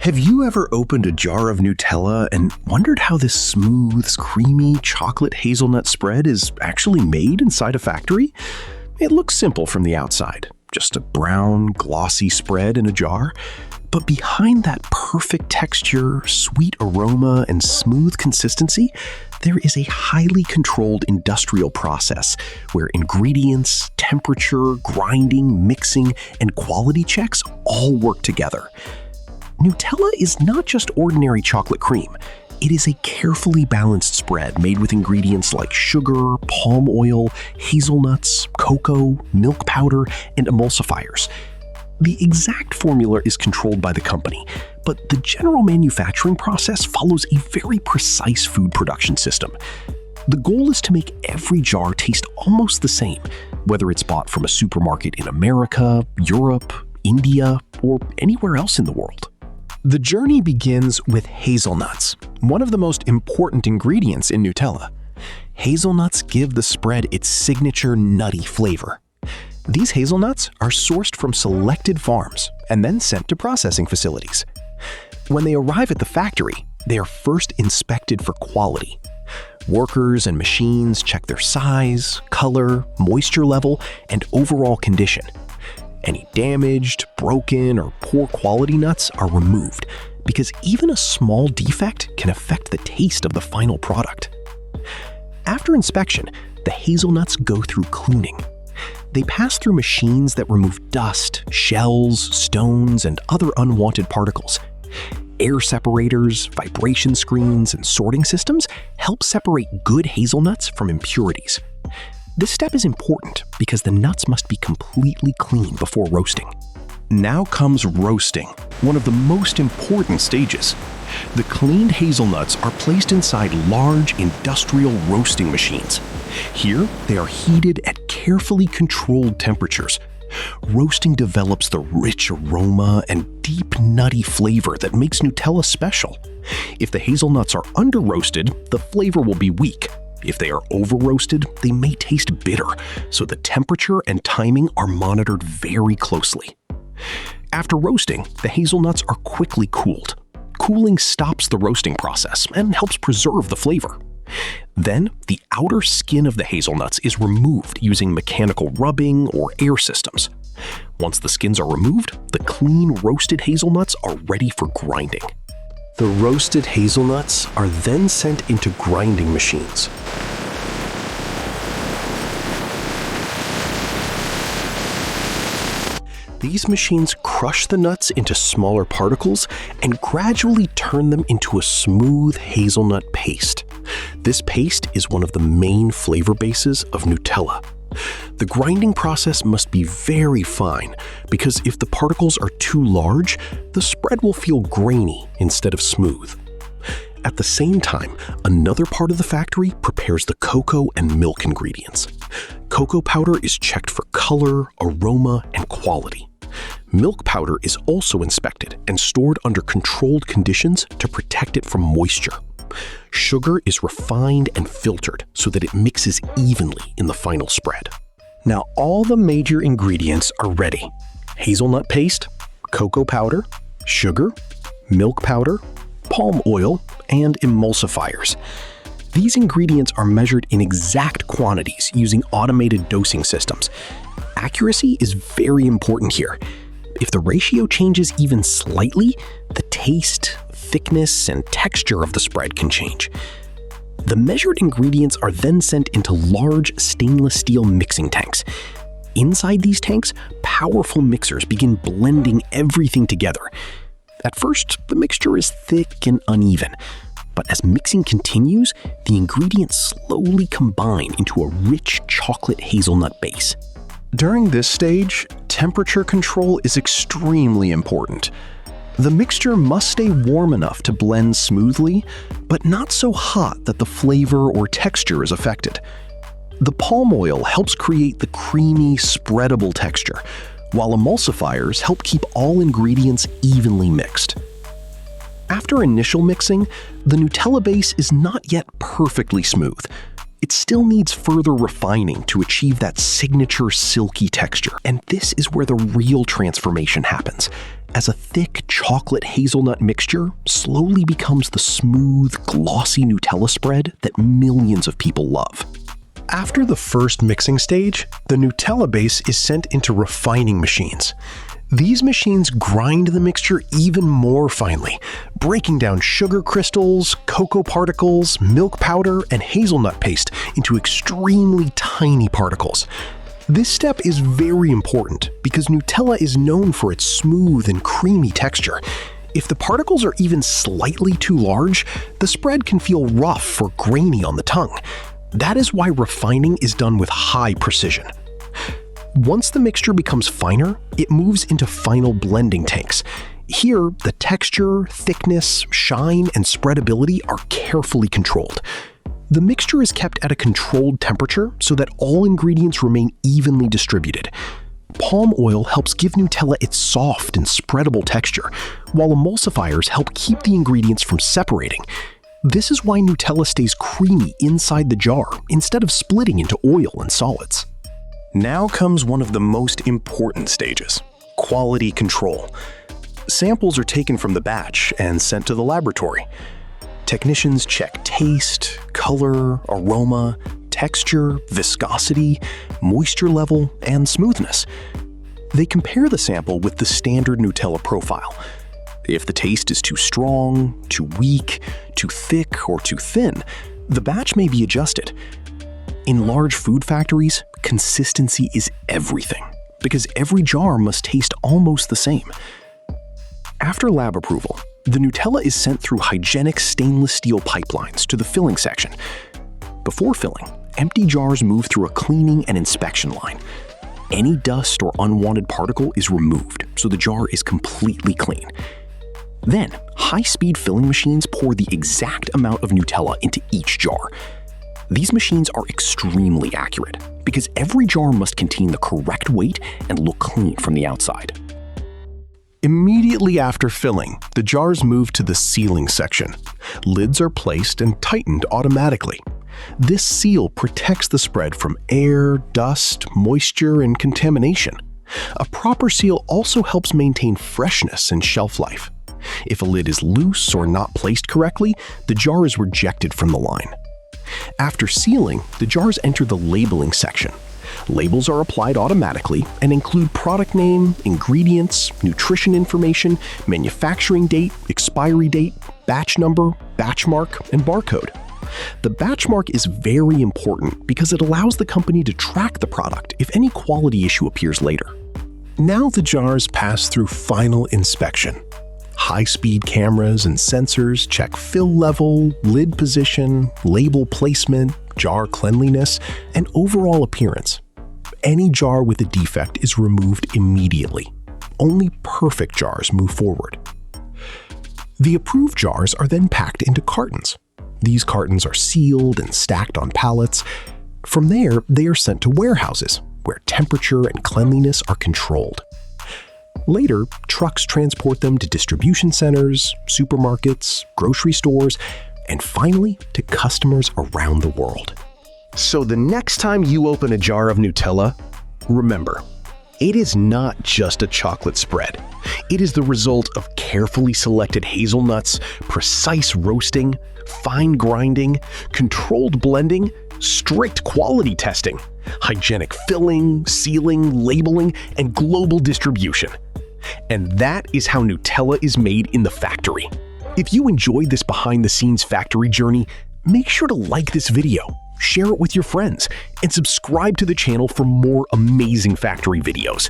Have you ever opened a jar of Nutella and wondered how this smooth, creamy chocolate hazelnut spread is actually made inside a factory? It looks simple from the outside, just a brown, glossy spread in a jar. But behind that perfect texture, sweet aroma, and smooth consistency, there is a highly controlled industrial process where ingredients, temperature, grinding, mixing, and quality checks all work together. Nutella is not just ordinary chocolate cream. It is a carefully balanced spread made with ingredients like sugar, palm oil, hazelnuts, cocoa, milk powder, and emulsifiers. The exact formula is controlled by the company, but the general manufacturing process follows a very precise food production system. The goal is to make every jar taste almost the same, whether it's bought from a supermarket in America, Europe, India, or anywhere else in the world. The journey begins with hazelnuts, one of the most important ingredients in Nutella. Hazelnuts give the spread its signature nutty flavor. These hazelnuts are sourced from selected farms and then sent to processing facilities. When they arrive at the factory, they are first inspected for quality. Workers and machines check their size, color, moisture level, and overall condition. Any damaged, broken, or poor quality nuts are removed because even a small defect can affect the taste of the final product. After inspection, the hazelnuts go through cleaning. They pass through machines that remove dust, shells, stones, and other unwanted particles. Air separators, vibration screens, and sorting systems help separate good hazelnuts from impurities. This step is important because the nuts must be completely clean before roasting. Now comes roasting, one of the most important stages. The cleaned hazelnuts are placed inside large industrial roasting machines. Here, they are heated at carefully controlled temperatures. Roasting develops the rich aroma and deep nutty flavor that makes Nutella special. If the hazelnuts are under-roasted, the flavor will be weak. If they are over-roasted, they may taste bitter, so the temperature and timing are monitored very closely. After roasting, the hazelnuts are quickly cooled. Cooling stops the roasting process and helps preserve the flavor. Then, the outer skin of the hazelnuts is removed using mechanical rubbing or air systems. Once the skins are removed, the clean roasted hazelnuts are ready for grinding. The roasted hazelnuts are then sent into grinding machines. These machines crush the nuts into smaller particles and gradually turn them into a smooth hazelnut paste. This paste is one of the main flavor bases of Nutella. The grinding process must be very fine because if the particles are too large, the spread will feel grainy instead of smooth. At the same time, another part of the factory prepares the cocoa and milk ingredients. Cocoa powder is checked for color, aroma, and quality. Milk powder is also inspected and stored under controlled conditions to protect it from moisture. Sugar is refined and filtered so that it mixes evenly in the final spread. Now all the major ingredients are ready. Hazelnut paste, cocoa powder, sugar, milk powder, palm oil, and emulsifiers. These ingredients are measured in exact quantities using automated dosing systems. Accuracy is very important here. If the ratio changes even slightly, the taste, thickness, and texture of the spread can change. The measured ingredients are then sent into large stainless steel mixing tanks. Inside these tanks, powerful mixers begin blending everything together. At first, the mixture is thick and uneven, but as mixing continues, the ingredients slowly combine into a rich chocolate hazelnut base. During this stage, temperature control is extremely important. The mixture must stay warm enough to blend smoothly, but not so hot that the flavor or texture is affected. The palm oil helps create the creamy, spreadable texture, while emulsifiers help keep all ingredients evenly mixed. After initial mixing, the Nutella base is not yet perfectly smooth. it still needs further refining to achieve that signature silky texture. And this is where the real transformation happens, as a thick chocolate hazelnut mixture slowly becomes the smooth, glossy Nutella spread that millions of people love. After the first mixing stage, the Nutella base is sent into refining machines. These machines grind the mixture even more finely, breaking down sugar crystals, cocoa particles, milk powder, and hazelnut paste into extremely tiny particles. This step is very important because Nutella is known for its smooth and creamy texture. If the particles are even slightly too large, the spread can feel rough or grainy on the tongue. That is why refining is done with high precision. Once the mixture becomes finer, it moves into final blending tanks. Here, the texture, thickness, shine, and spreadability are carefully controlled. The mixture is kept at a controlled temperature so that all ingredients remain evenly distributed. Palm oil helps give Nutella its soft and spreadable texture, while emulsifiers help keep the ingredients from separating. This is why Nutella stays creamy inside the jar instead of splitting into oil and solids. Now comes one of the most important stages: quality control. Samples are taken from the batch and sent to the laboratory. Technicians check taste, color, aroma, texture, viscosity, moisture level, and smoothness. They compare the sample with the standard Nutella profile. If the taste is too strong, too weak, too thick, or too thin, the batch may be adjusted. In large food factories, consistency is everything, because every jar must taste almost the same. After lab approval, the Nutella is sent through hygienic stainless steel pipelines to the filling section. Before filling, empty jars move through a cleaning and inspection line. Any dust or unwanted particle is removed, so the jar is completely clean. Then, high-speed filling machines pour the exact amount of Nutella into each jar. These machines are extremely accurate, because every jar must contain the correct weight and look clean from the outside. Immediately after filling, the jars move to the sealing section. Lids are placed and tightened automatically. This seal protects the spread from air, dust, moisture, and contamination. A proper seal also helps maintain freshness and shelf life. If a lid is loose or not placed correctly, the jar is rejected from the line. After sealing, the jars enter the labeling section. Labels are applied automatically and include product name, ingredients, nutrition information, manufacturing date, expiry date, batch number, batch mark, and barcode. The batch mark is very important because it allows the company to track the product if any quality issue appears later. Now the jars pass through final inspection. High-speed cameras and sensors check fill level, lid position, label placement, jar cleanliness, and overall appearance. Any jar with a defect is removed immediately. Only perfect jars move forward. The approved jars are then packed into cartons. These cartons are sealed and stacked on pallets. From there, they are sent to warehouses, where temperature and cleanliness are controlled. Later, trucks transport them to distribution centers, supermarkets, grocery stores, and finally to customers around the world. So the next time you open a jar of Nutella, remember, it is not just a chocolate spread. It is the result of carefully selected hazelnuts, precise roasting, fine grinding, controlled blending, strict quality testing, hygienic filling, sealing, labeling, and global distribution. And that is how Nutella is made in the factory. If you enjoyed this behind-the-scenes factory journey, make sure to like this video, share it with your friends, and subscribe to the channel for more amazing factory videos.